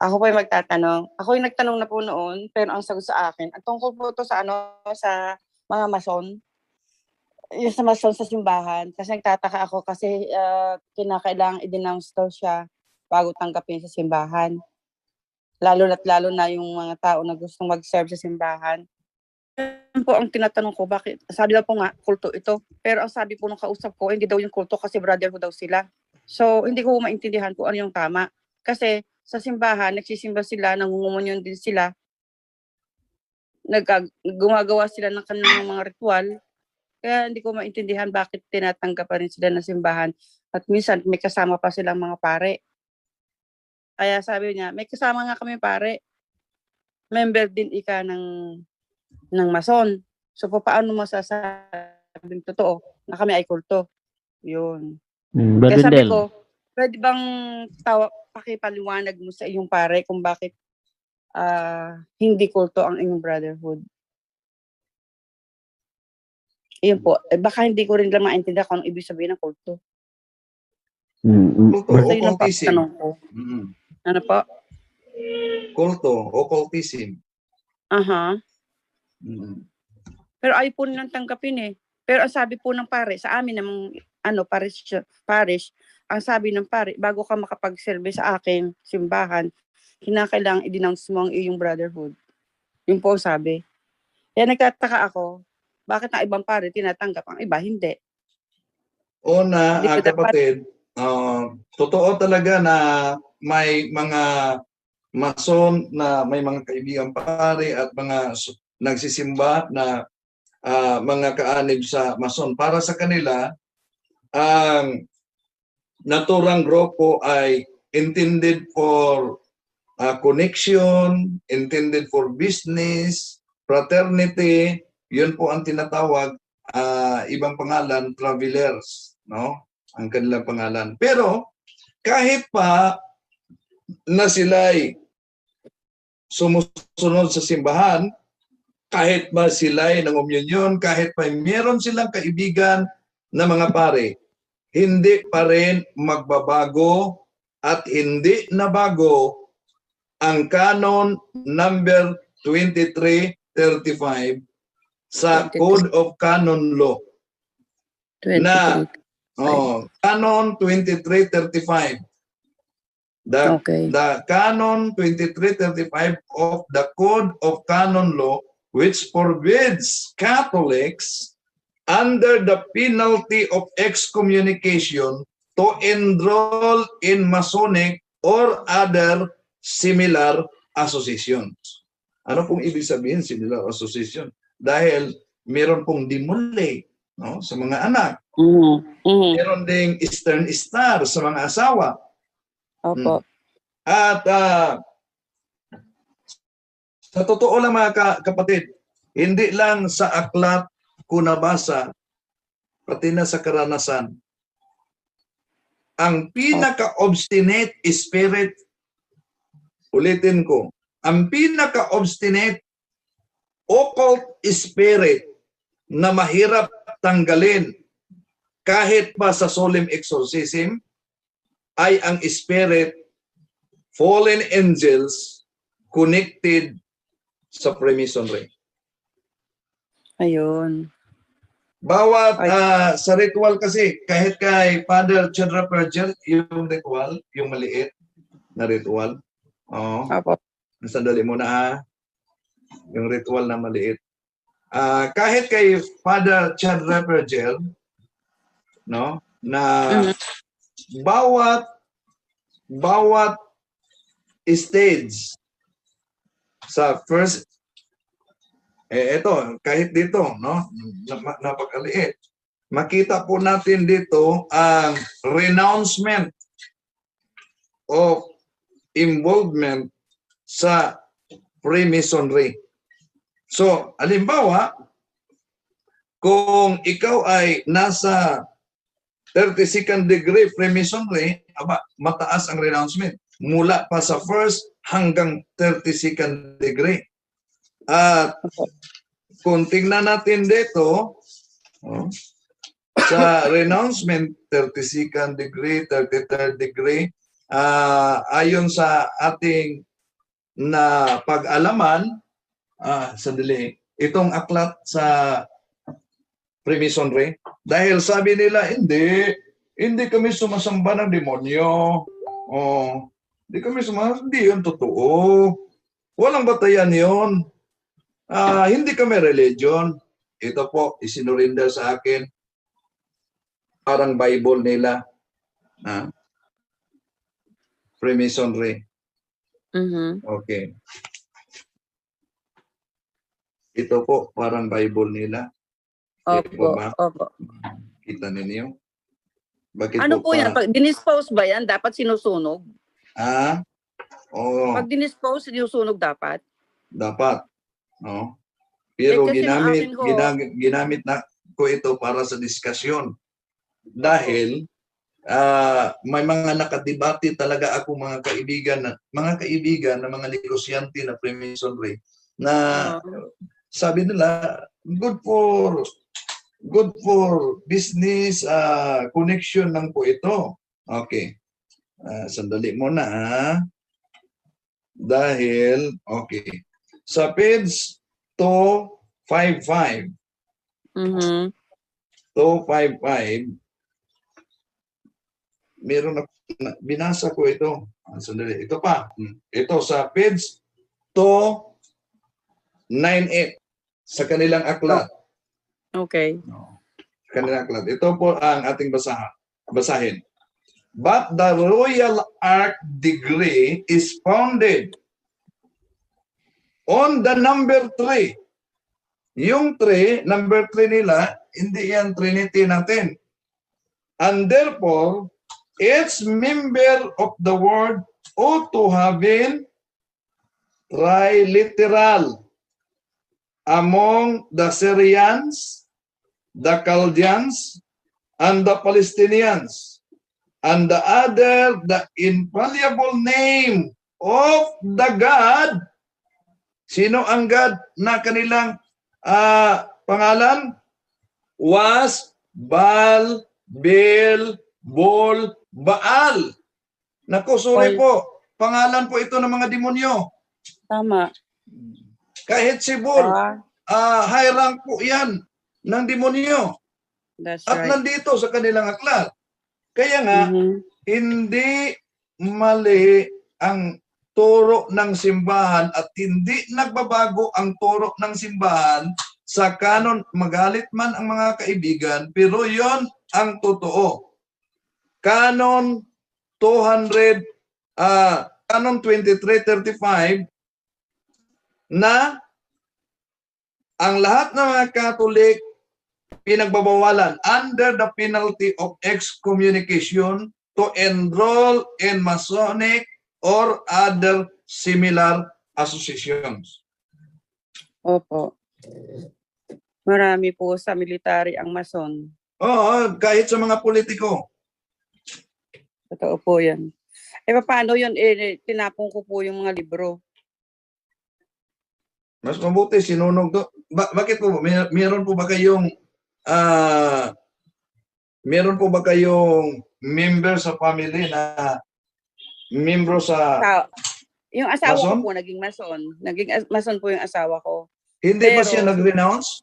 Ako po yung magtatanong. Ako yung nagtanong na po noon, pero ang sagot sa akin, ang tungkol po to sa sa mga mason, yung sa mason sa simbahan. Kasi nagtataka ako kasi kinakailangan i-denounce daw siya bago tanggapin sa simbahan. Lalo na yung mga tao na gustong mag-serve sa simbahan. Yun po ang tinatanong ko, bakit? Sabi daw po nga, kulto ito. Pero ang sabi po nung kausap ko, hindi daw yung kulto kasi brotherhood daw sila. So, hindi ko maintindihan kung ano yung tama. Kasi sa simbahan, nagsisimba sila, nangungumunyon din sila, gumagawa sila ng kanilang mga ritual. Kaya hindi ko maintindihan bakit tinatanggap pa rin sila ng simbahan. At minsan, may kasama pa silang mga pare. Kaya sabi niya, may kasama nga kami pare. Member din ika ng mason. So, paano mo sasabing totoo na kami ay kulto? Yun. Kaya sabi ko, pwede bang pakipaliwanag mo sa iyong pare kung bakit hindi kulto ang inyong brotherhood? Yun po. Baka hindi ko rin lang maintindihan kung anong ibig sabihin ng kulto. Kulto, So, yun ang occultism. tanong ko. Ano po? Kulto, occultism. Aha. Pero ayaw po nilang tanggapin eh. Pero ang sabi po ng pare, sa amin namang parish, ang sabi ng pare, bago ka makapag-serve sa aking simbahan, kinakailangan i-denounce mo ang iyong brotherhood. Yun po sabi. Kaya nagtataka ako, bakit ang ibang pare tinatanggap, ang iba hindi? Una, kapatid, totoo talaga na may mga mason na may mga kaibigan pare at mga nagsisimba na mga kaanib sa mason. Para sa kanila, ang naturang grupo ay intended for connection, intended for business, fraternity. Yun po ang tinatawag, ibang pangalan, travelers, no? Ang kanilang pangalan. Pero kahit pa na sila'y sumusunod sa simbahan, kahit ba sila'y nangumunyon, kahit pa meron silang kaibigan na mga pare, hindi pa rin magbabago at hindi na bago ang Canon number 2335 sa Code of Canon Law. 23. Na Canon 2335. The Canon 2335 of the Code of Canon Law, which forbids Catholics under the penalty of excommunication to enroll in Masonic or other similar associations. Ano pong ibig sabihin similar association? Dahil meron pong dimuli, no, sa mga anak. Meron ding Eastern Star sa mga asawa. Opo. At sa totoo lang mga kapatid, hindi lang sa aklat ko nabasa, pati na sa karanasan, ang pinaka-obstinate spirit, ulitin ko, ang pinaka-obstinate occult spirit na mahirap tanggalin kahit pa sa solemn exorcism ay ang spirit fallen angels connected sa Freemasonry. Ayun. Bawat sa ritual kasi, kahit kay Father Chandra Perger, yung ritual, yung maliit na ritual. Opo. Sandali muna yung ritual na maliit. Kahit kay Father Chandra Perger, no, na bawat stage sa first ito, kahit dito, no, napakaliit. Makita po natin dito ang renouncement of involvement sa Freemasonry. So, halimbawa, kung ikaw ay nasa 32nd degree Freemasonry, mataas ang renouncement. Mula pa sa first hanggang 32nd degree. At kung tingnan natin dito, sa renouncement, 32nd degree, 33rd degree, ayon sa ating na pag-alaman, sandali, itong aklat sa Freemasonry, dahil sabi nila, hindi kami sumasamba ng demonyo. Oh, hindi kami sumasamba, hindi yun totoo. Walang batayan yun. Hindi kami religion. Ito po, isinurinder sa akin, parang Bible nila. Freemasonry. Okay. Ito po, parang Bible nila. Opo, ba? opo. Kita ninyo? Bakit Ano po yan? Pag dinispose ba yan, dapat sinusunog? Oo. Pag dinispose, sinusunog dapat? Dapat. No? Pero kasi ginamit na ko ito para sa diskusyon. Dahil may mga nakadebate talaga ako mga kaibigan na mga negosyante na Freemasonry na sabi nila good for business connection lang po ito. Okay. Sandali muna dahil okay. Sa page 255 255 meron na binasa ko ito. Sandali. Ito pa. Ito sa page 298 sa kanilang aklat. Okay. Kanilang aklat. Ito po ang ating basahin. But the Royal Arch degree is founded on the number 3. Yung 3, number 3 nila, hindi yan Trinity natin. And therefore, each member of the word ought to have been triliteral among the Syrians, the Chaldeans, and the Palestinians, and the other, the infallible name of the God. Sino ang God na kanilang pangalan? Was Baal, Bel, Bol, Baal. Naku, sorry po. Pangalan po ito ng mga demonyo. Tama. Kahit si Bol, high rank po yan ng demonyo. That's At right. nandito sa kanilang aklat. Kaya nga, hindi mali ang turo ng simbahan at hindi nagbabago ang turo ng simbahan sa kanon. Magalit man ang mga kaibigan, pero yon ang totoo. Canon 2335 na ang lahat ng mga Katolik pinagbabawalan under the penalty of excommunication to enroll in Masonic or other similar associations. Opo. Marami po sa military ang Mason. Oo, kahit sa mga politiko. Totoo po yan. Paano yun? Tinapon ko po yung mga libro. Mas mabuti, sinunog to. Bakit po? Meron po ba kayong member sa family na membro sa yung asawa Mason? ko po naging Mason. Naging Mason po yung asawa ko. Hindi ba siya nag-renounce?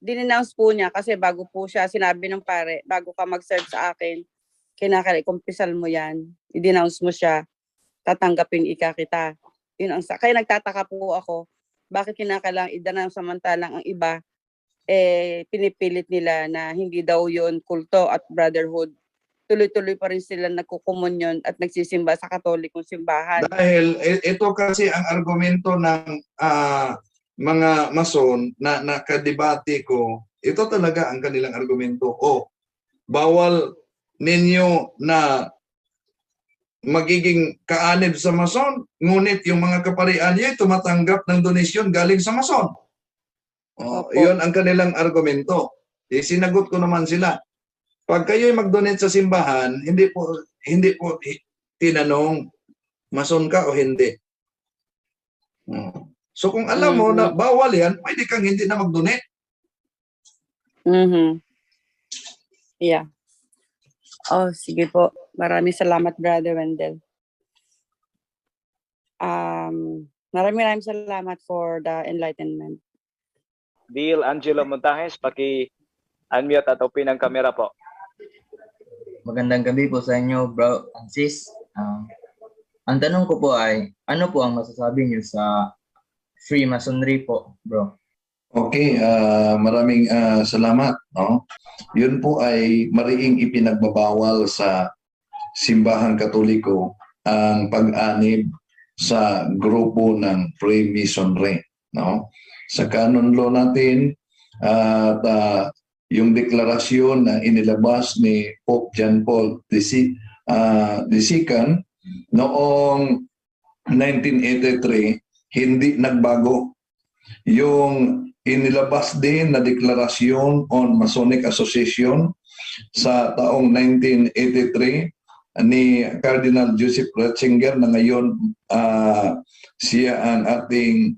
Dinenounce po niya kasi bago po siya sinabi ng pare, bago ka mag-serve sa akin, kumpisal mo yan. I-denounce mo siya. Tatanggapin kita. Yun ang kaya nagtataka po ako, bakit kinakailangan i-denounce samantalang ang iba pinipilit nila na hindi daw yun kulto at brotherhood. Tuloy-tuloy pa rin sila nagkukumunyon at nagsisimba sa Katolikong simbahan. Dahil ito kasi ang argumento ng mga Mason na nakadebate ko, ito talaga ang kanilang argumento. Bawal ninyo na magiging kaanib sa Mason, ngunit yung mga kaparian niya tumatanggap ng donasyon galing sa Mason. Yun ang kanilang argumento. Sinagot ko naman sila. Pag kayo'y mag-donate sa simbahan, hindi po tinanong Mason ka o hindi. So kung alam mo na bawal yan, pwede kang hindi na mag-donate. Yeah. Sige po. Maraming salamat, Brother Wendell. Maraming salamat for the enlightenment. Deal Angelo Montajes, paki-unmute at open ang camera po. Magandang gabi po sa inyo, bro and sis. Ang tanong ko po ay, ano po ang masasabi niyo sa Freemasonry po, bro? Okay, maraming salamat. No? Yun po ay mariing ipinagbabawal sa simbahang Katoliko ang pag-anib sa grupo ng Freemasonry. No? Sa canon law natin at yung deklarasyon na inilabas ni Pope John Paul II noong 1983, hindi nagbago. Yung inilabas din na deklarasyon on Masonic Association sa taong 1983 ni Cardinal Joseph Ratzinger na ngayon siya ang ating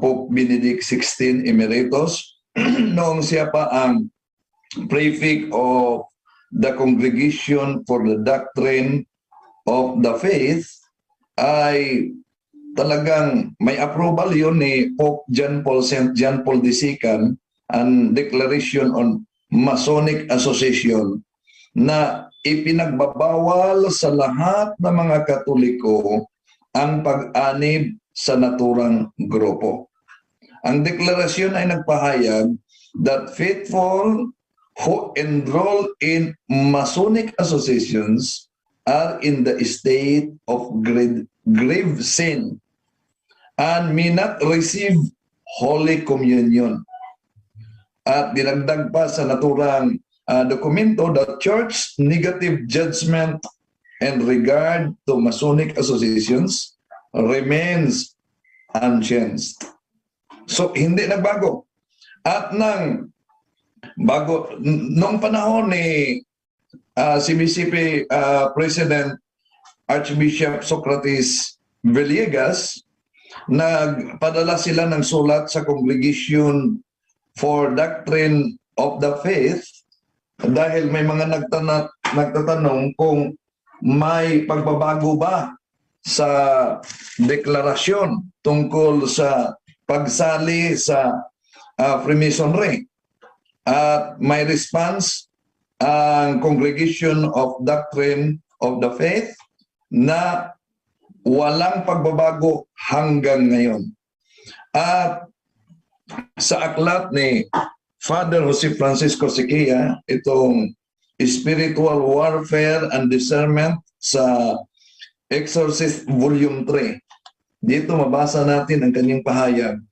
Pope Benedict XVI Emeritus. Noong siya pa ang prefect of the Congregation for the Doctrine of the Faith, ay talagang may approval yun ni Pope St. John Paul II ang Declaration on Masonic Association na ipinagbabawal sa lahat ng mga Katoliko ang pag-anib sa naturang grupo. Ang deklarasyon ay nagpahayag that faithful who enroll in Masonic associations are in the state of grave sin and may not receive Holy Communion. At dinagdag pa sa naturang dokumento, the Church negative judgment and regard to Masonic associations remains unchanged. So, hindi nagbago. At noong panahon ni CBCP President Archbishop Socrates Villegas, nagpadala sila ng sulat sa Congregation for Doctrine of the Faith dahil may mga nagtatanong kung may pagbabago ba sa deklarasyon tungkol sa pagsali sa Freemasonry. At may response ang Congregation of Doctrine of the Faith na walang pagbabago hanggang ngayon. At sa aklat ni Father Jose Francisco Sequia, itong Spiritual Warfare and Discernment sa Exorcist Volume 3, dito mabasa natin ang kanyang pahayag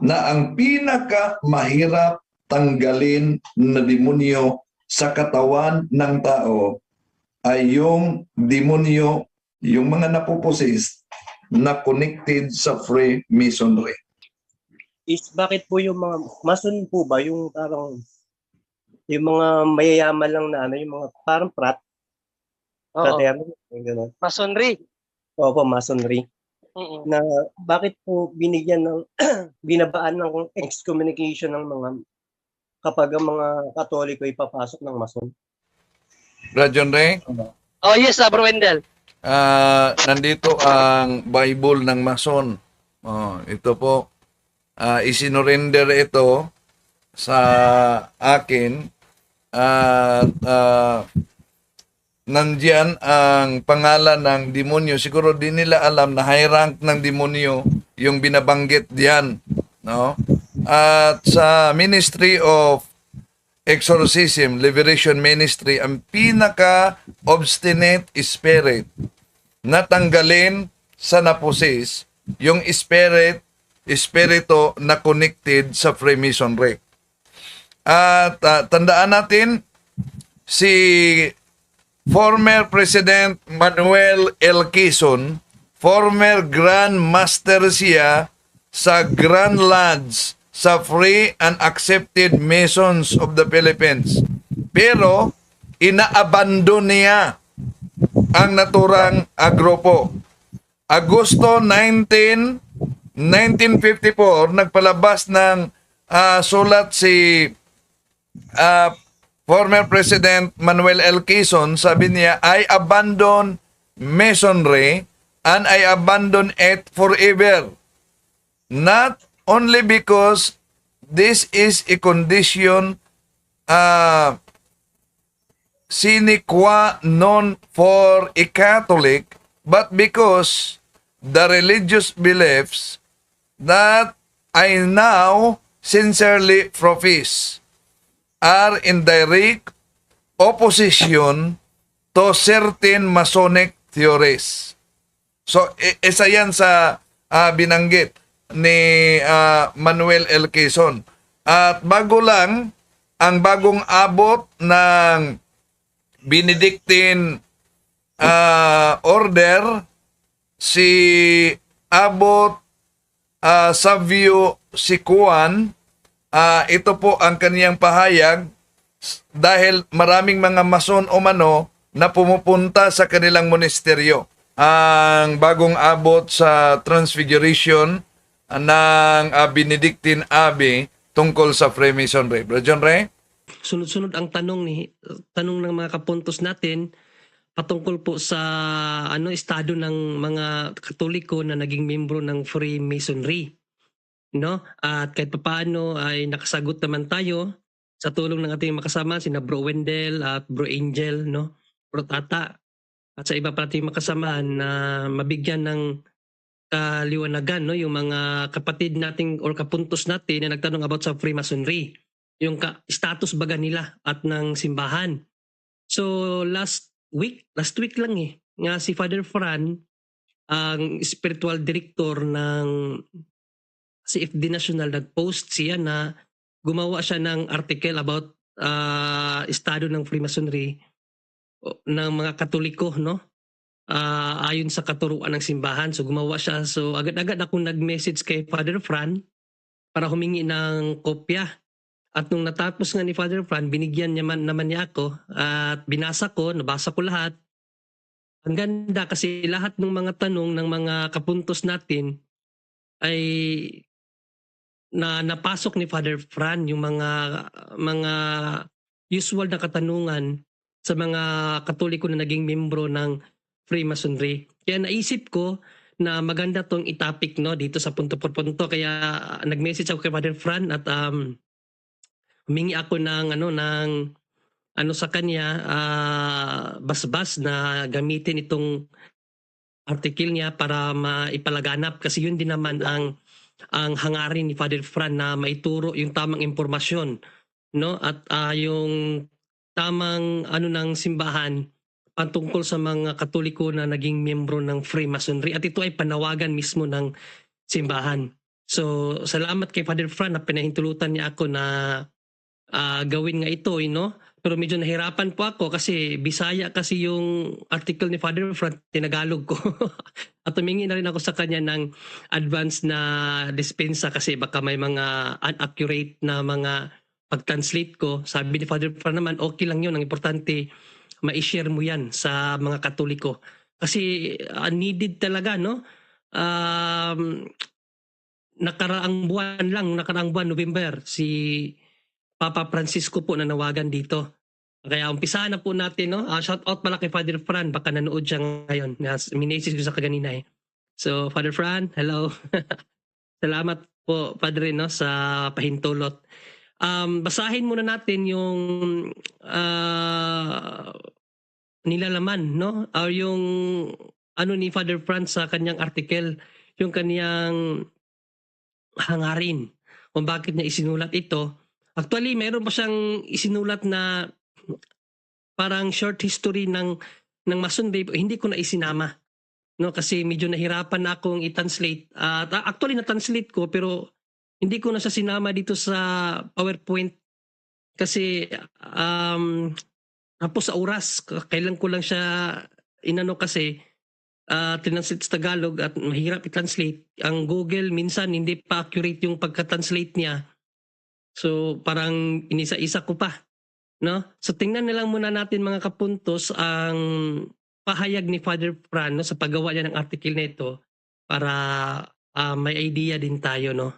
na ang pinaka mahirap tanggalin na demonyo sa katawan ng tao ay yung demonyo, yung mga napopossessed na connected sa Freemasonry. Bakit po yung mga Mason po ba yung parang yung mga mayayaman lang na yung mga parang frat? Oo. Gano'n. Masonry. Opo, Masonry. Na bakit po binigyan ng binabaan ng excommunication ng mga kapag ang mga Katoliko ay papasok ng Mason? Rajon Ray, Oh yes, Bro Wendell. nandito ang Bible ng Mason. Ito po, isinurrender ito sa akin at nandiyan ang pangalan ng demonyo. Siguro di nila alam na high rank ng demonyo yung binabanggit diyan, no? At sa Ministry of Exorcism, Liberation Ministry, ang pinaka-obstinate spirit na tanggalin sa napossess yung espiritu na connected sa Freemasonry. At tandaan natin, si former President Manuel L. Quezon, former Grand Master siya sa Grand Lodge sa Free and Accepted Masons of the Philippines. Pero, inaabandon niya ang naturang grupo. Agosto 1954, nagpalabas ng sulat si former President Manuel L. Quezon. Sabi niya, I abandon Masonry and I abandon it forever. Not only because this is a condition sine qua non for a Catholic, but because the religious beliefs that I now sincerely profess are in direct opposition to certain Masonic theories. So, isa yan sa binanggit ni Manuel L. Quezon. At bago lang, ang bagong abot ng Benedictine order, si Abot Savio Sicuan, ito po ang kaniyang pahayag dahil maraming mga mason o mano na pumupunta sa kanilang monasteryo. Ang bagong abot sa Transfiguration ng Benedictine Abbey tungkol sa Freemasonry. Brother John Ray? Sunod-sunod ang tanong ng mga kapuntos natin patungkol po sa estado ng mga Katoliko na naging membro ng Freemasonry, no? At kahit papaano ay nakasagot naman tayo sa tulong ng ating makasama sina Bro Wendell at Bro Angel, no? Bro Tata at sa iba pa nating makasamahan na mabigyan ng kaliwanagan, no, yung mga kapatid nating or kapuntos natin na nagtanong about sa Freemasonry, yung status baga nila at ng simbahan. So last week lang nga si Father Fran, ang spiritual director ng CFD National, nag-post siya na gumawa siya ng article about estado ng Freemasonry ng mga Katoliko, no? Ayon sa katuruan ng simbahan. So gumawa siya. So agad-agad ako nag-message kay Father Fran para humingi ng kopya. At nung natapos nga ni Father Fran, binigyan naman niya ako at nabasa ko lahat. Ang ganda kasi lahat ng mga tanong ng mga kapuntos natin ay napasok ni Father Fran, yung mga usual na katanungan sa mga Katoliko na naging membro ng Freemasonry. Kaya naisip ko na maganda tong i-topic, no, dito sa punto por punto. Kaya nag-message ako kay Father Fran at humingi ako ng sa kanya, basbas na gamitin itong article niya para maipalaganap, kasi yun din naman ang hangarin ni Father Fran, na maituro yung tamang impormasyon, no, at yung tamang ng simbahan patungkol sa mga Katoliko na naging miyembro ng Freemasonry, at ito ay panawagan mismo ng simbahan. So salamat kay Father Fran na pinahintulutan niya ako na gawin nga ito, no? Pero medyo nahirapan po ako kasi Bisaya kasi yung article ni Father Fran, tinagalog ko. At humingi na rin ako sa kanya ng advance na dispensa kasi baka may mga inaccurate na mga pag-translate ko. Sabi ni Father Fran naman, okay lang yun. Ang importante, ma-share mo yan sa mga Katoliko. Kasi needed talaga, no? Nakaraang buwan, November, si Papa Francisco po nanawagan dito. Kaya umpisahan na po natin, no? Shout out pala kay Father Fran, baka nanood siya ngayon. Minessage ko sa kaganina eh. So Father Fran, hello. Salamat po Padre, no, sa pahintulot. Basahin muna natin yung nilalaman, no? Or yung ni Father Fran sa kanyang article, yung kanyang hangarin kung bakit niya isinulat ito. Actually, mayroon pa siyang isinulat na parang short history ng Masonry, hindi ko na isinama, no, kasi medyo nahirapan na akong i-translate. Actually na-translate ko pero hindi ko na siya sinama dito sa PowerPoint kasi tapos sa oras, kailan ko lang siya kasi tinranslate sa Tagalog at mahirap i-translate. Ang Google minsan hindi pa accurate yung pagka-translate niya. So parang inisa-isa ko pa, no? So tingnan na lang muna natin mga kapuntos ang pahayag ni Father Fran, no, sa paggawa niya ng article na ito para may idea din tayo, no,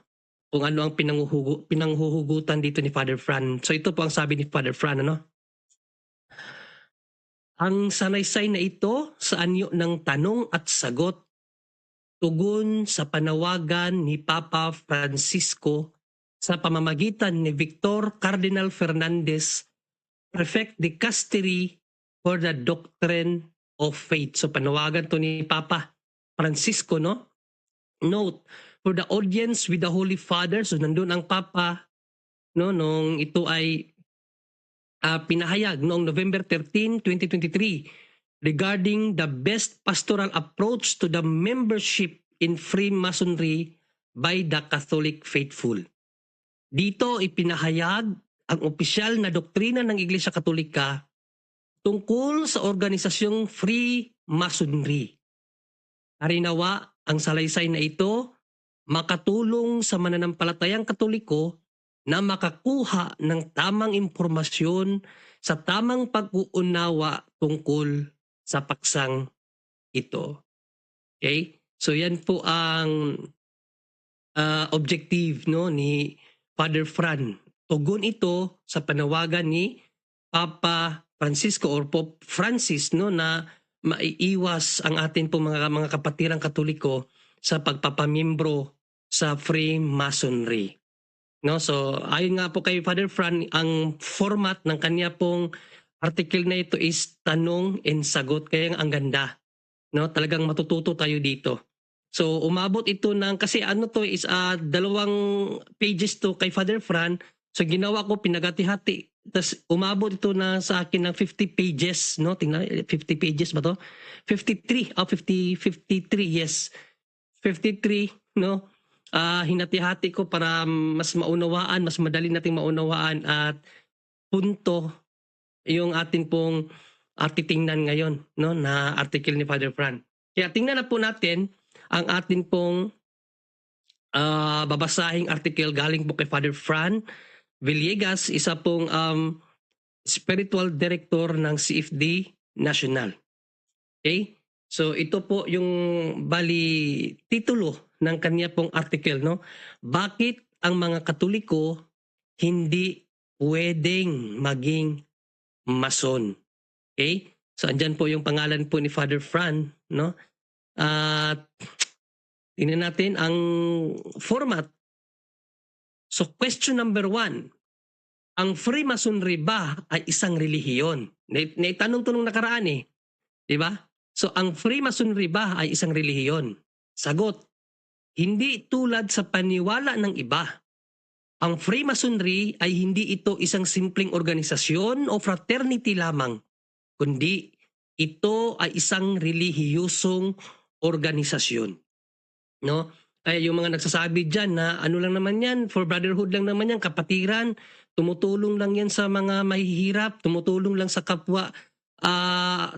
kung ano ang pinanghuhugutan dito ni Father Fran. So ito po ang sabi ni Father Fran, ano? Ang sanaysay na ito sa anyo ng tanong at sagot tugon sa panawagan ni Papa Francisco sa pamamagitan ni Victor Cardinal Fernandez, Prefect Dicastery for the Doctrine of Faith. So panawagan to ni Papa Francisco, no? Note, for the audience with the Holy Father, so nandun ang Papa, no, nung ito ay pinahayag noong November 13, 2023 regarding the best pastoral approach to the membership in Freemasonry by the Catholic faithful. Dito ipinahayag ang opisyal na doktrina ng Iglesia Katolika tungkol sa organisasyong Freemasonry. Harinawa ang salaysay na ito makatulong sa mananampalatayang Katoliko na makakuha ng tamang impormasyon sa tamang pag-uunawa tungkol sa paksang ito. Okay? So yan po ang objective, no, ni Father Fran. Tugon ito sa panawagan ni Papa Francisco or Pope Francis, no, na maiiwas ang atin po mga kapatirang Katoliko sa pagpapamiyembro sa Freemasonry. No, so ayon nga po kay Father Fran, ang format ng kanya pong article na ito is tanong and sagot, kaya ang ganda. No, talagang matututo tayo dito. So umabot ito ng, kasi ano to is 2 pages to kay Father Fran. So ginawa ko pinagati-hati. Tapos umabot ito na sa akin ng 50 pages, no? Tingnan, 50 pages ba to? 53, 53, yes. 53, no? Hinati-hati ko para mas maunawaan, mas madali nating maunawaan at punto yung atin pong titingnan ngayon, no, na article ni Father Fran. Kaya tingnan na po natin ang atin pong babasahing article galing po kay Father Fran Villegas, isa pong spiritual director ng CFD National. Okay? So ito po yung bali titulo ng kanya pong article, no? Bakit ang mga Katoliko hindi pwedeng maging Mason? Okay? So andyan po yung pangalan po ni Father Fran, no? At tingnan natin ang format. So question number 1, ang Freemasonry ba ay isang relihiyon? Naitanong to nung nakaraan eh. Diba? So ang Freemasonry ba ay isang relihiyon? Sagot, hindi tulad sa paniwala ng iba. Ang Freemasonry ay hindi ito isang simpleng organisasyon o fraternity lamang, kundi ito ay isang relihiyosong organisasyon. No? Ay yung mga nagsasabi diyan na ano lang naman yan, for brotherhood lang naman yan, kapatiran, tumutulong lang yan sa mga mahihirap, tumutulong lang sa kapwa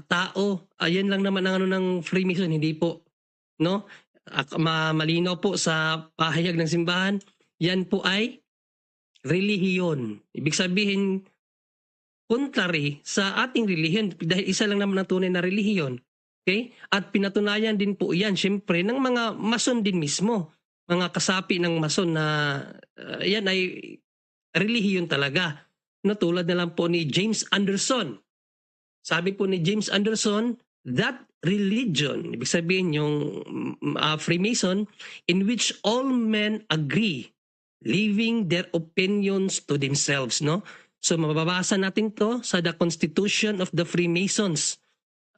tao. Ayan lang naman ang ano ng Freemason, hindi po. No? Malinaw po sa pahayag ng simbahan, yan po ay relihiyon. Ibig sabihin, contrary sa ating relihiyon, dahil isa lang naman ang tunay na relihiyon. Okay? At pinatunayan din po yan, syempre, ng mga Mason din mismo. Mga kasapi ng Mason na yan ay relihiyon talaga. No, tulad na lang po ni James Anderson. Sabi po ni James Anderson, that religion, ibig sabihin yung Freemason, in which all men agree, leaving their opinions to themselves, no? So mababasa natin to sa The Constitution of the Freemasons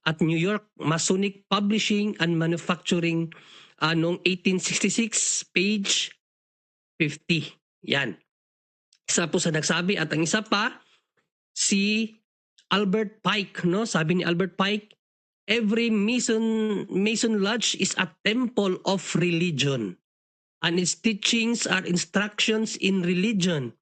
at New York Masonic Publishing and Manufacturing noong 1866, page 50. Yan. Isa po sa nagsabi, at ang isa pa, si Albert Pike, no? Sabi ni Albert Pike, every Mason Lodge is a temple of religion, and its teachings are instructions in religion.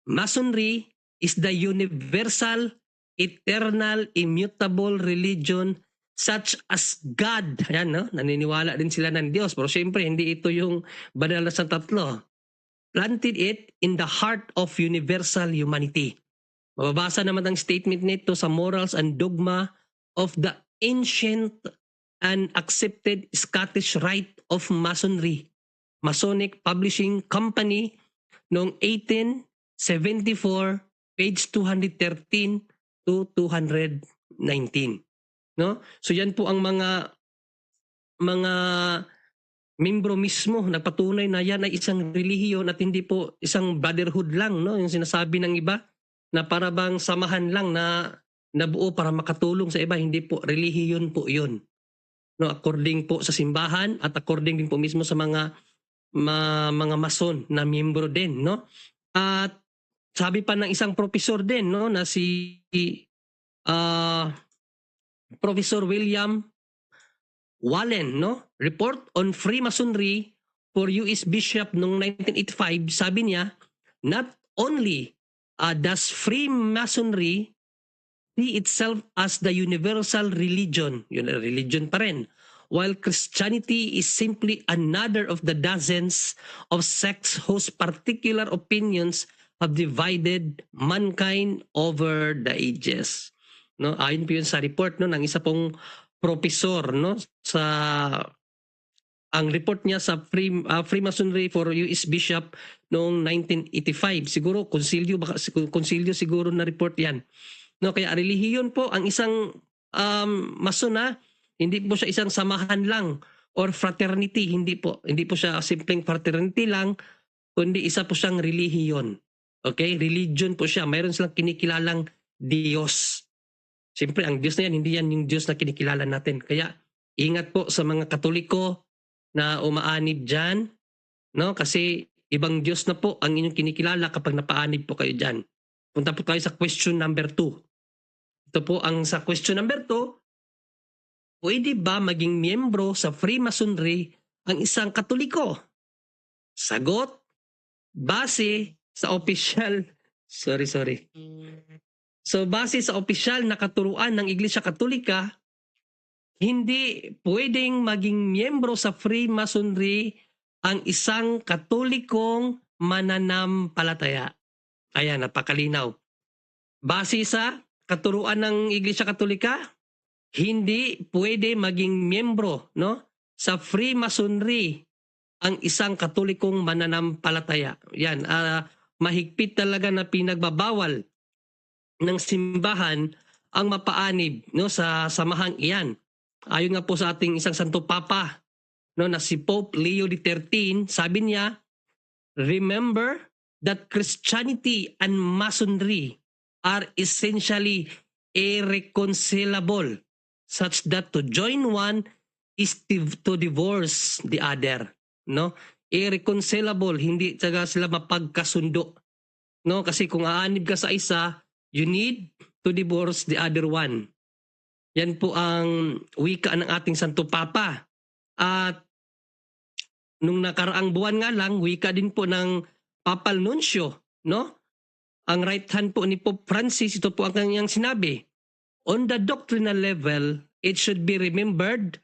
Masonry is the universal, eternal, immutable religion such as God. Ayan, no? Naniniwala din sila ng Diyos. Pero syempre, hindi ito yung banal na sa tatlo. Planted it in the heart of universal humanity. Mababasa naman ang statement nito sa Morals and Dogma of the Ancient and Accepted Scottish Rite of Masonry, Masonic Publishing Company, noong 1874, page 213 to 219. No? So yan po ang mga membro mismo nagpatunay na yan ay isang relihiyon at hindi po isang brotherhood lang, no? Yung sinasabi ng iba na para bang samahan lang na nabuo para makatulong sa iba, hindi po, relihiyon po 'yun. No, according po sa simbahan at according din po mismo sa mga mason na miyembro din, no? At sabi pa ng isang professor din, no, na si ah, Professor William Wallen, no? Report on Freemasonry for US Bishop noong 1985, sabi niya, not only does Freemasonry see itself as the universal religion, yun religion pa rin, while Christianity is simply another of the dozens of sects whose particular opinions have divided mankind over the ages. No, ayon po yun sa report, no, ng isa pong professor, no, sa ang report niya sa Freemasonry for US Bishop noong 1985. Siguro konsilyo siguro na report 'yan. No, kaya relihiyon po ang isang mason na hindi po siya isang samahan lang or fraternity, hindi po siya simpleng fraternity lang, kundi isa po siyang relihiyon. Okay? Religion po siya. Mayroon silang kinikilalang Diyos. Siyempre, ang Diyos na yan, hindi yan yung Diyos na kinikilala natin. Kaya, ingat po sa mga Katoliko na umaanib dyan, no? Kasi ibang Diyos na po ang inyong kinikilala kapag napaanib po kayo dyan. Punta po tayo sa question number 2. Ito po ang sa question number 2, pwede ba maging miyembro sa Freemasonry ang isang Katoliko? Sagot, base sa opisyal, So base sa opisyal na katuruan ng Iglesia Katolika, hindi pwedeng maging miyembro sa Freemasonry ang isang Katolikong mananampalataya. Ayan, napakalinaw. Base sa katuruan ng Iglesia Katolika, hindi pwede maging miyembro, no, sa Freemasonry ang isang Katolikong mananampalataya. Yan, mahigpit talaga na pinagbabawal ng simbahan ang mapaanib, no, sa samahang iyan. Ayon nga po sa ating isang Santo Papa, no, na si Pope Leo XIII, sabi niya, remember that Christianity and Masonry are essentially irreconcilable, such that to join one is to divorce the other. No? Irreconcilable, hindi sila mapagkasundo. No? Kasi kung aanib ka sa isa, you need to divorce the other one. Yan po ang wika ng ating Santo Papa. At nung nakaraang buwan nga lang, wika din po ng Papal Nuncio, no? Ang right hand po ni Pope Francis, ito po ang kanyang sinabi. On the doctrinal level, it should be remembered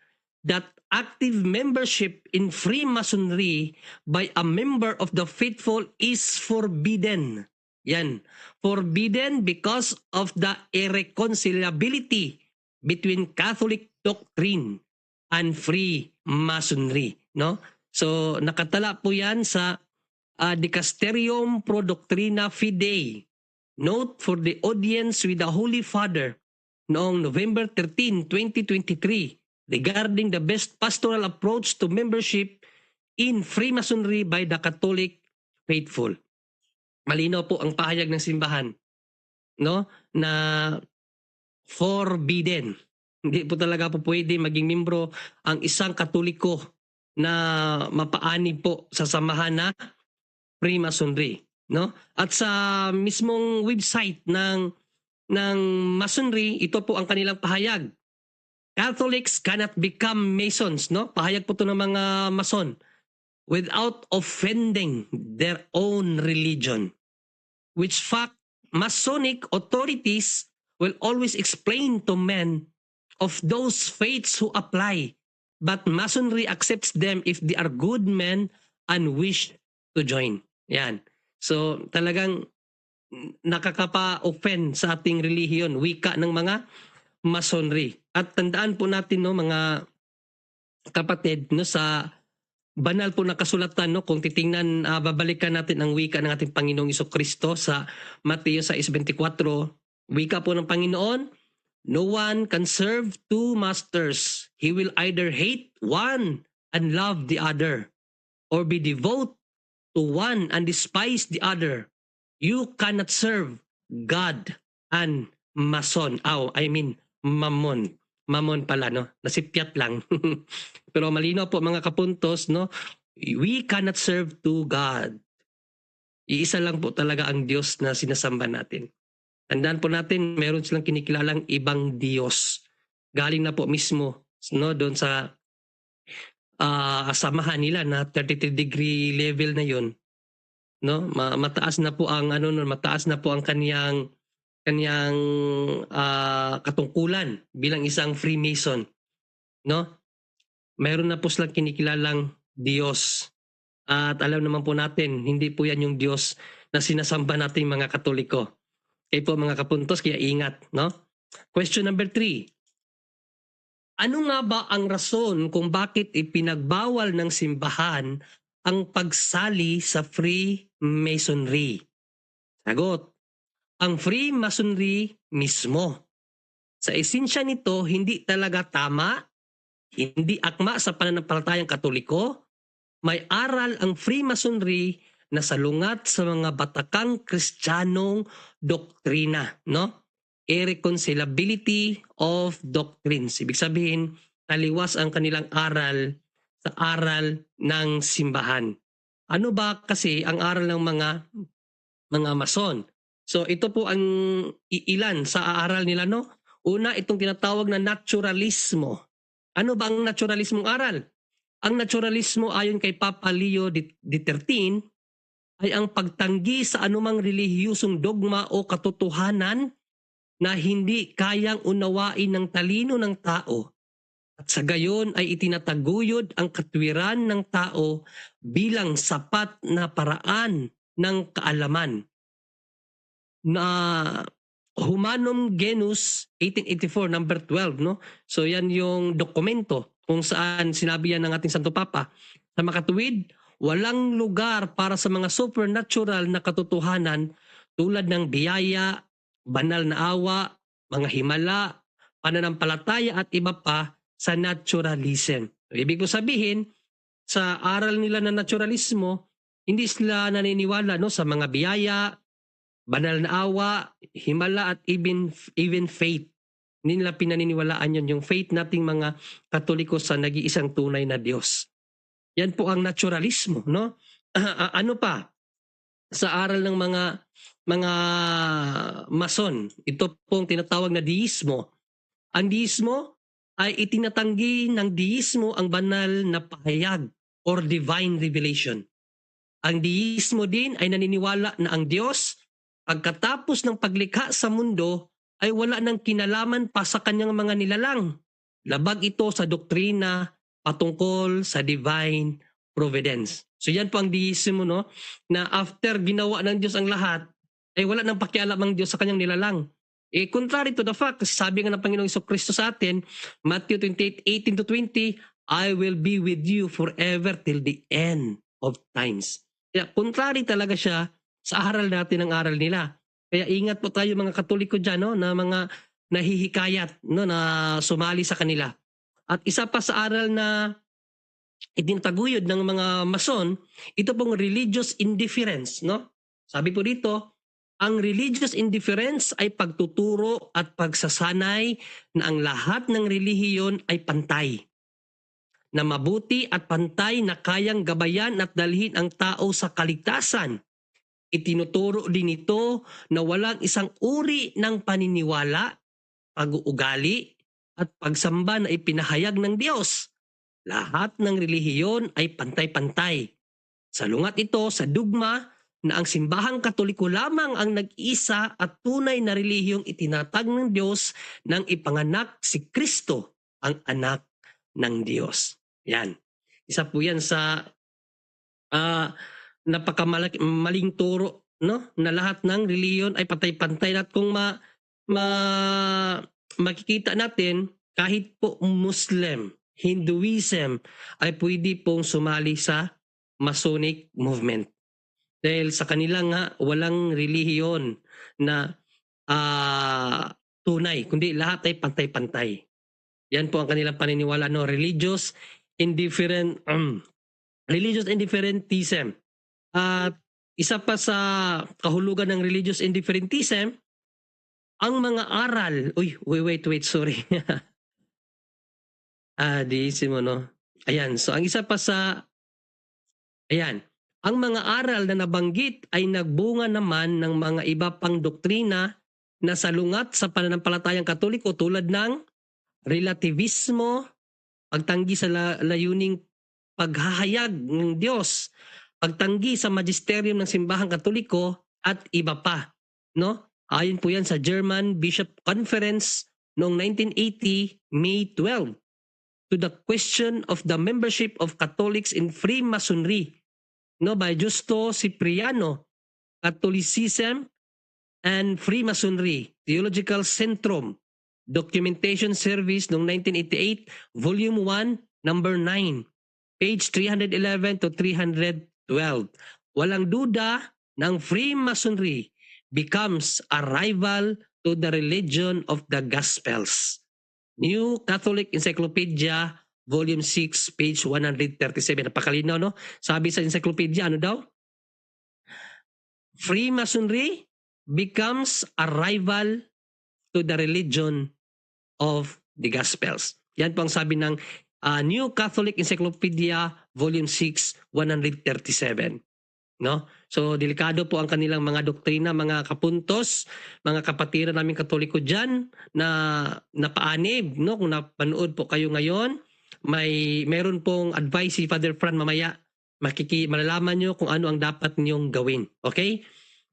that active membership in Freemasonry by a member of the faithful is forbidden. Yan. Forbidden because of the irreconcilability between Catholic doctrine and Freemasonry, no? So nakatala po 'yan sa Dicasterium Pro Doctrina Fidei. Note for the audience with the Holy Father noong November 13, 2023 regarding the best pastoral approach to membership in Freemasonry by the Catholic faithful. Malinaw po ang pahayag ng simbahan, no, na forbidden. Hindi po talaga po pwede maging membro ang isang Katoliko na mapaanib po sa samahan na Freemasonry, no? At sa mismong website ng Masonry, ito po ang kanilang pahayag. Catholics cannot become Masons, no? Pahayag po ito ng mga Mason without offending their own religion. Which fact, Masonic authorities will always explain to men of those faiths who apply, but Masonry accepts them if they are good men and wish to join. Yan. So talagang nakakapa-offend sa ating relihiyon, wika ng mga Masonry. At tandaan po natin, no, mga kapatid, no, sa banal po na kasulatan, no, kung titingnan, babalikan natin ang wika ng ating Panginoong Jesucristo sa Mateo 6:24, wika po ng Panginoon, no one can serve two masters. He will either hate one and love the other, or be devout to one and despise the other, you cannot serve God and Mammon. Mammon pala, no? Nasipyat lang. Pero malinaw po mga kapuntos, no? We cannot serve to God. Iisa lang po talaga ang Diyos na sinasamba natin. Tandaan po natin, meron silang kinikilalang ibang Diyos. Galing na po mismo, no, doon sa samahan nila na 33-degree level na yon, no? Mataas na po ang mataas na po ang kaniyang katungkulan bilang isang Freemason, no? Meron na po silang kinikilalang Diyos. At alam naman po natin, hindi po yan yung Diyos na sinasamba nating mga Katoliko. Kaya po mga kapuntos, kaya ingat, no? Question number 3. Ano nga ba ang rason kung bakit ipinagbawal ng simbahan ang pagsali sa Freemasonry? Sagot, ang Freemasonry mismo. Sa esensya nito, hindi talaga tama, hindi akma sa pananampalatayang Katoliko. May aral ang Freemasonry na salungat sa mga batakang Kristiyanong doktrina, no? Irreconcilability of doctrines. Ibig sabihin, taliwas ang kanilang aral sa aral ng simbahan. Ano ba kasi ang aral ng mga Mason? So ito po ang ilan sa aral nila, no? Una, itong tinatawag na naturalismo. Ano ba ang naturalismong aral? Ang naturalismo ayon kay Papa Leo XIII ay ang pagtanggi sa anumang relihiyosong dogma o katotohanan na hindi kayang unawain ng talino ng tao, at sa gayon ay itinataguyod ang katwiran ng tao bilang sapat na paraan ng kaalaman. Na Humanum Genus 1884 number 12, no? So yan yung dokumento kung saan sinabi yan ng ating Santo Papa. Sa makatuwid, walang lugar para sa mga supernatural na katotohanan tulad ng biyaya, banal na awa, mga himala, pananampalataya at iba pa sa naturalism. Ibig ko sabihin, sa aral nila ng naturalismo, hindi sila naniniwala, no, sa mga biyaya, banal na awa, himala at even faith. Hindi nila pinaniniwalaan yun, yung faith nating mga Katoliko sa nag-iisang tunay na Diyos. Yan po ang naturalismo, no? Ano pa? Sa aral ng mga Mason, ito pong tinatawag na deismo. Ang deismo ay itinatanggi ng deismo ang banal na pahayag or divine revelation. Ang deismo din ay naniniwala na ang Diyos, pagkatapos ng paglikha sa mundo, ay wala ng kinalaman pa sa kanyang mga nilalang. Labag ito sa doktrina patungkol sa divine providence. So yan po ang deismo, no? Na after ginawa ng Diyos ang lahat, ay wala nang pakialam ang Diyos sa kanyang nilalang. Contrary to the fact, kasi sabi nga ng Panginoong Jesucristo sa atin, Matthew 28:18-20, I will be with you forever till the end of times. Kaya contrary talaga siya sa aral natin ang aral nila. Kaya ingat po tayo mga Katoliko dyan, no? Na mga nahihikayat, no? Na sumali sa kanila. At isa pa sa aral na itinataguyod ng mga Mason, ito pong religious indifference, no? Sabi po dito, ang religious indifference ay pagtuturo at pagsasanay na ang lahat ng relihiyon ay pantay, na mabuti at pantay na kayang gabayan at dalhin ang tao sa kaligtasan. Itinuturo din ito na walang isang uri ng paniniwala, pag-uugali at pagsamba na ipinahayag ng Diyos. Lahat ng relihiyon ay pantay-pantay. Salungat ito sa dogma na ang simbahang Katoliko lamang ang nag-isa at tunay na relihiyong itinatag ng Diyos nang ipanganak si Kristo, ang anak ng Diyos. Yan. Isa po yan sa napakamaling turo, no? Na lahat ng relihiyon ay pantay-pantay. At kung makikita natin, kahit po Muslim, Hinduism ay pwede pong sumali sa Masonic movement. Dahil sa kanila nga, walang relihiyon na tunay, kundi lahat ay pantay-pantay. Yan po ang kanilang paniniwala, no? Religious religious indifferentism. At isa pa sa kahulugan ng religious indifferentism, ang mga aral, wait, sorry. Diisimo, no? Ayan, so ang isa pa sa, ang mga aral na nabanggit ay nagbunga naman ng mga iba pang doktrina na salungat sa pananampalatayang Katoliko tulad ng relativismo, pagtanggi sa layuning paghahayag ng Diyos, pagtanggi sa magisterium ng simbahang Katoliko at iba pa, no? Ayon po yan sa German Bishop Conference noong 1980, May 12, to the question of the membership of Catholics in Freemasonry, no, by Justo Cipriano, Catholicism and Freemasonry, Theological Centrum, Documentation Service noong 1988, Volume 1, Number 9, page 311 to 312. Walang duda na ang Freemasonry becomes a rival to the religion of the Gospels. New Catholic Encyclopedia, Volume 6, page 137. Napakalinaw, no? Sabi sa encyclopedia, ano daw? Freemasonry becomes a rival to the religion of the Gospels. Yan po ang sabi ng New Catholic Encyclopedia, Volume 6, 137. No? So, delikado po ang kanilang mga doktrina, mga kapuntos, mga kapatiran naming Katoliko dyan na napaanib. No? Kung napanood po kayo ngayon, meron pong advice si Father Fran mamaya. Malalaman nyo kung ano ang dapat nyong gawin. Okay?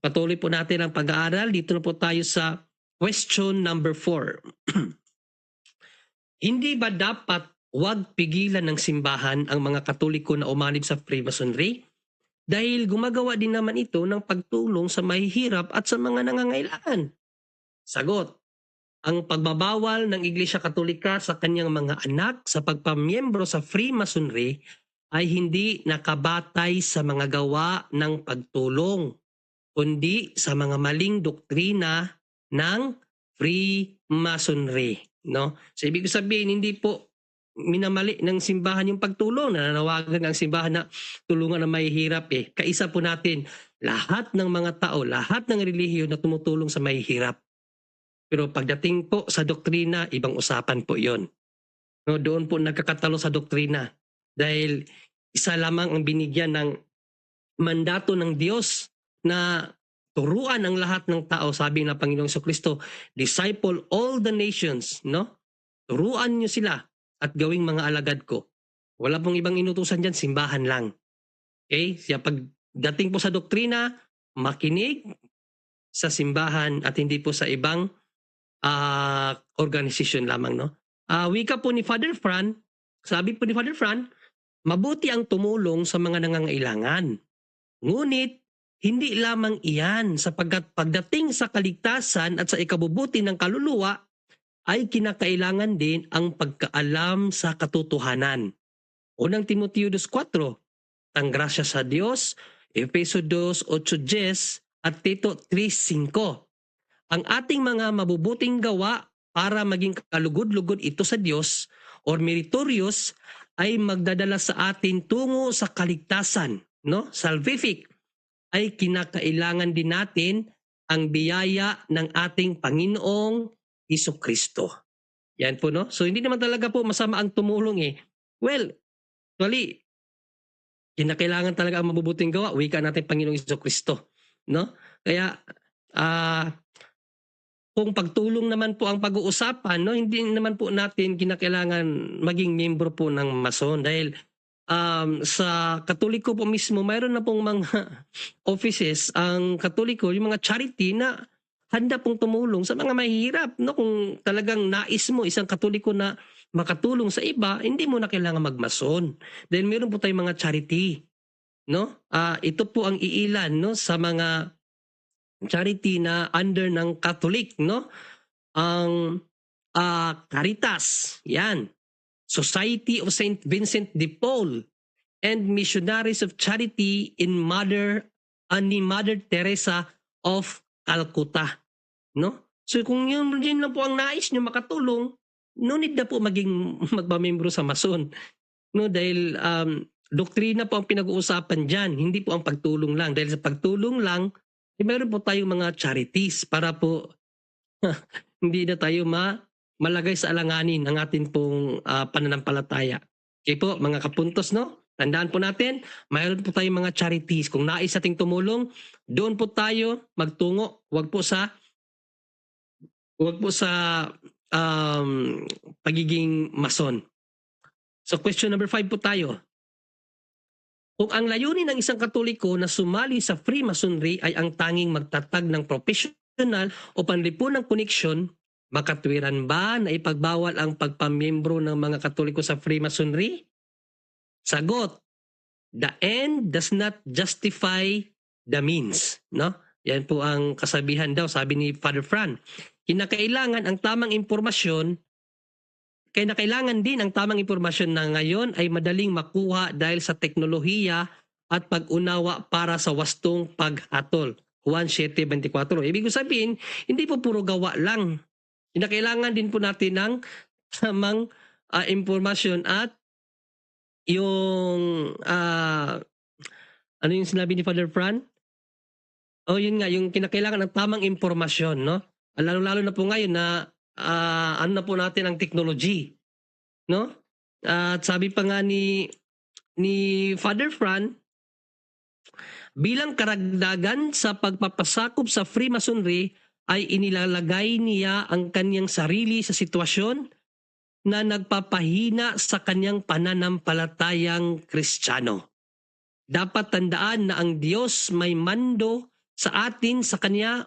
Patuloy po natin ang pag-aaral. Dito na po tayo sa question number 4. Hindi ba dapat huwag pigilan ng simbahan ang mga Katoliko na umanib sa Freemasonry? Dahil gumagawa din naman ito ng pagtulong sa mahihirap at sa mga nangangailangan. Sagot, ang pagbabawal ng Iglesia Katolika sa kanyang mga anak sa pagpamiyembro sa Freemasonry ay hindi nakabatay sa mga gawa ng pagtulong, kundi sa mga maling doktrina ng Freemasonry. No? So ibig sabihin, hindi po minamali ng simbahan yung pagtulong. Nananawagan ang simbahan na tulungan ang mahihirap. Kaisa po natin lahat ng mga tao, lahat ng relihiyon na tumutulong sa mahihirap. Pero pagdating po sa doktrina, ibang usapan po yon. No, doon po nagkakatalo sa doktrina. Dahil isa lamang ang binigyan ng mandato ng Diyos na turuan ang lahat ng tao. Sabi ng Panginoong Jesucristo, disciple all the nations. No? Turuan niyo sila at gawing mga alagad ko. Wala pong ibang inutusan dyan, simbahan lang. Okay? Kaya pagdating po sa doktrina, makinig sa simbahan at hindi po sa ibang organisasyon lamang. No? Wika po ni Father Fran, sabi po ni Father Fran, mabuti ang tumulong sa mga nangangailangan. Ngunit, hindi lamang iyan sapagkat pagdating sa kaligtasan at sa ikabubuti ng kaluluwa, ay kinakailangan din ang pagkaalam sa katotohanan. Unang Timoteo 2:4, ang grasya sa Diyos, Efeso 2:8-10 at Tito 3:5. Ang ating mga mabubuting gawa para maging kalugod-lugod ito sa Diyos or meritorious ay magdadala sa atin tungo sa kaligtasan, no? Salvific, ay kinakailangan din natin ang biyaya ng ating Panginoong Jesucristo. Yan po, no? So, hindi naman talaga po masama ang tumulong Well, actually, kinakailangan talaga ang mabubuting gawa. Wika natin Panginoong Jesucristo. No? Kaya, kung pagtulong naman po ang pag-uusapan, no, hindi naman po natin kinakailangan maging miyembro po ng Mason. Dahil sa Katoliko po mismo, mayroon na pong mga offices ang Katoliko, yung mga charity na handa pong tumulong sa mga mahihirap. No? Kung talagang nais mo isang Katoliko na makatulong sa iba, hindi mo na kailangan magmason. Dahil meron po tayong mga charity. No? Ito po ang iilan, no, sa mga charity na under ng Catholic. No? Ang Caritas, yan. Society of St. Vincent de Paul and Missionaries of Charity ni Mother Teresa of Calcutta, no? So kung yun lang po ang nais nyo makatulong, no need na po magpamembro sa Mason. no, dahil doktrina po ang pinag-uusapan diyan, hindi po ang pagtulong lang. Dahil sa pagtulong lang, meron po tayong mga charities para po hindi na tayo malagay sa alanganin ang atin pong pananampalataya. Okay po, mga kapuntos, no? Tandaan po natin, mayroon po tayong mga charities. Kung nais ating tumulong, doon po tayo magtungo. Huwag po sa pagiging mason. So question number 5 po tayo. Kung ang layunin ng isang Katoliko na sumali sa Freemasonry ay ang tanging magtatag ng professional o panlipunang koneksyon, makatwiran ba na ipagbawal ang pagpamiyembro ng mga Katoliko sa Freemasonry? Sagot, the end does not justify the means. No? Yan po ang kasabihan daw, sabi ni Father Fran. Kinakailangan din ang tamang impormasyon na ngayon ay madaling makuha dahil sa teknolohiya at pag-unawa para sa wastong paghatol. Juan 7:24. Ibig sabihin, hindi po puro gawa lang. Kinakailangan din po natin ng tamang impormasyon at yung ano yung sinabi ni Father Fran? Yun nga, yung kinakailangan ng tamang impormasyon, no? Lalo-lalo na po ngayon na ano na po natin ang technology, no? At sabi pa nga ni Father Fran, bilang karagdagan sa pagpapasakop sa Freemasonry ay inilalagay niya ang kanyang sarili sa sitwasyon na nagpapahina sa kanyang pananampalatayang Kristiyano. Dapat tandaan na ang Diyos may mando sa atin sa kanyang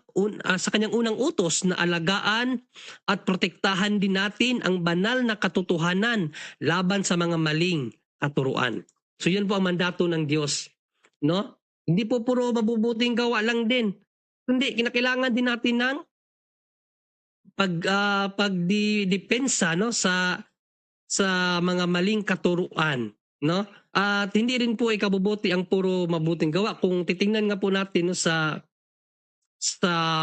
unang utos na alagaan at protektahan din natin ang banal na katotohanan laban sa mga maling katuruan. So yun po ang mandato ng Diyos, no? Hindi po puro mabubuting gawa lang din. Hindi, kinakailangan din natin ng pagdidepensa, no, sa mga maling katuruan, no? At hindi rin po ikabubuti ang puro mabuting gawa. Kung titingnan nga po natin, no, sa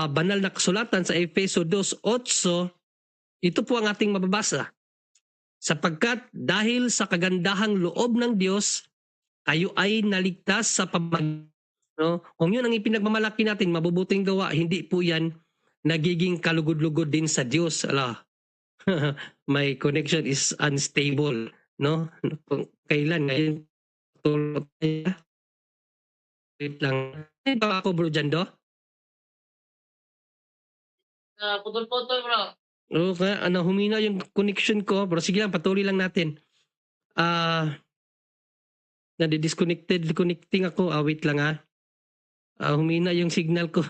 banal na kasulatan sa Efeso 2:8, ito po ang ating mababasa. Sapagkat dahil sa kagandahang loob ng Diyos, kayo ay naligtas sa no? Kung yun ang ipinagmamalaki natin, mabubuting gawa, hindi po yan nagiging kalugod-lugod din sa Diyos. My connection is unstable, no? Kailan ngayon tulog tayo? Wait lang. Ano ba ako, bro, dyan, do? Putol-putol, bro. Okay, humina yung connection ko, bro. Sige lang, patuloy lang natin. Connecting ako. Wait lang, humina yung signal ko.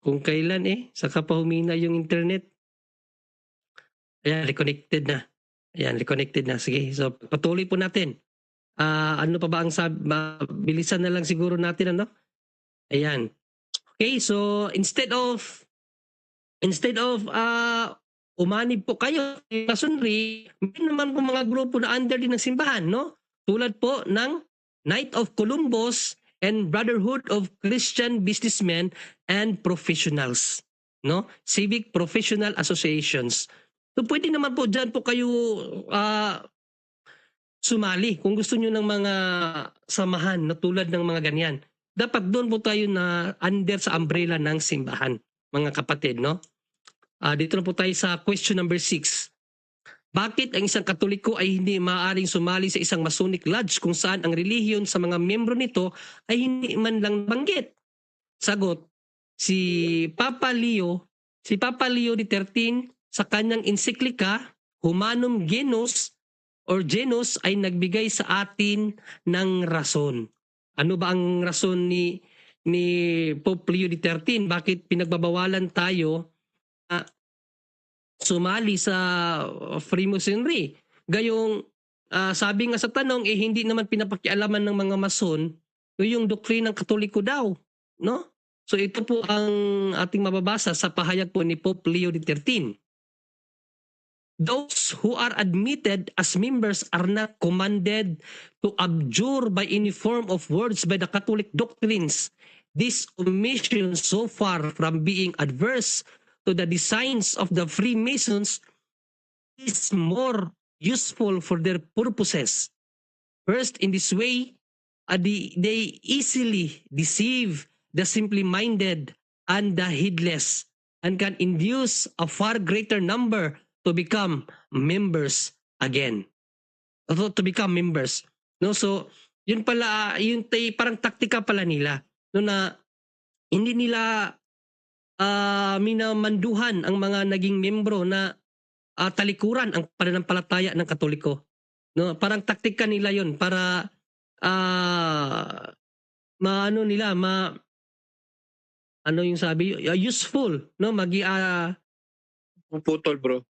Kung kailan saka pa humina yung internet. Ayan, reconnected na. Sige, so patuloy po natin. Ano pa ba ang bilisan na lang siguro natin, ano? Ayan. Okay, so instead of umanib po kayo sa Masonry, may naman po mga grupo na under din ng simbahan, no? Tulad po ng Knight of Columbus and Brotherhood of Christian Businessmen and Professionals, no? Civic Professional Associations. So pwede naman po dyan po kayo sumali kung gusto nyo ng mga samahan na tulad ng mga ganyan. Dapat doon po tayo na under sa umbrella ng simbahan, mga kapatid, no? Dito na po tayo sa question number 6. Bakit ang isang Katoliko ay hindi maaaring sumali sa isang Masonic Lodge kung saan ang relihiyon sa mga miyembro nito ay hindi man lang banggit? Sagot, si Papa Leo XIII sa kanyang encyclica Humanum Genus ay nagbigay sa atin ng rason. Ano ba ang rason ni Pope Leo XIII? Bakit pinagbabawalan tayo sumali sa Freemasonry? Gayong sabi nga sa tanong, hindi naman pinapakialaman ng mga Mason yung doktrinang Katoliko daw, no? So ito po ang ating mababasa sa pahayag po ni Pope Leo XIII. Those who are admitted as members are not commanded to abjure by any form of words by the Catholic doctrines. This omission, so far from being adverse to the designs of the Freemasons, is more useful for their purposes. First, in this way, they easily deceive the simply minded and the heedless, and can induce a far greater number to become members again. To become members. No, so yun pala, parang taktika pala nila, no, na hindi nila minamanduhan ang mga naging membro na talikuran ang pananampalataya ng Katoliko. No, parang taktika nila yun para ano yung sabi, useful, no, Putol, bro.